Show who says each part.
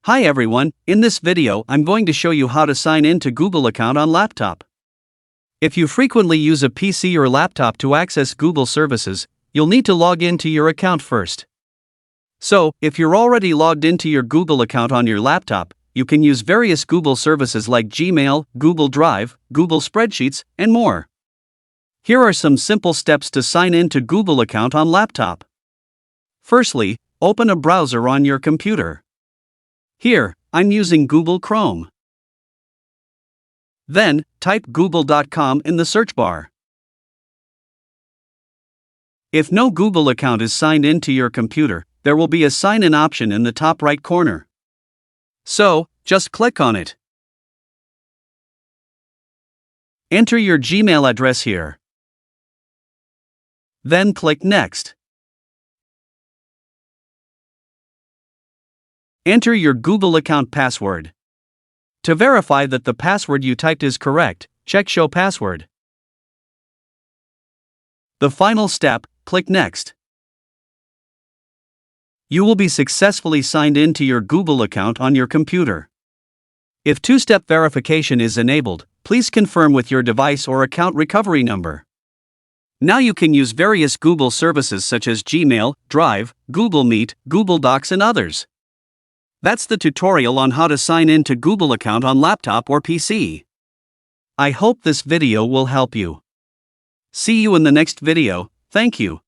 Speaker 1: Hi everyone, in this video I'm going to show you how to sign in to Google account on laptop. If you frequently use a PC or laptop to access Google services, you'll need to log into your account first. So, if you're already logged into your Google account on your laptop, you can use various Google services like Gmail, Google Drive, Google Spreadsheets, and more. Here are some simple steps to sign in to Google account on laptop. Firstly, open a browser on your computer. Here, I'm using Google Chrome. Then, type google.com in the search bar. If no Google account is signed into your computer, there will be a sign-in option in the top right corner. So, just click on it. Enter your Gmail address here. Then click Next. Enter your Google account password. To verify that the password you typed is correct, check Show Password. The final step, click Next. You will be successfully signed in to your Google account on your computer. If two-step verification is enabled, please confirm with your device or account recovery number. Now you can use various Google services such as Gmail, Drive, Google Meet, Google Docs and others. That's the tutorial on how to sign in to Google account on laptop or PC. I hope this video will help you. See you in the next video, thank you.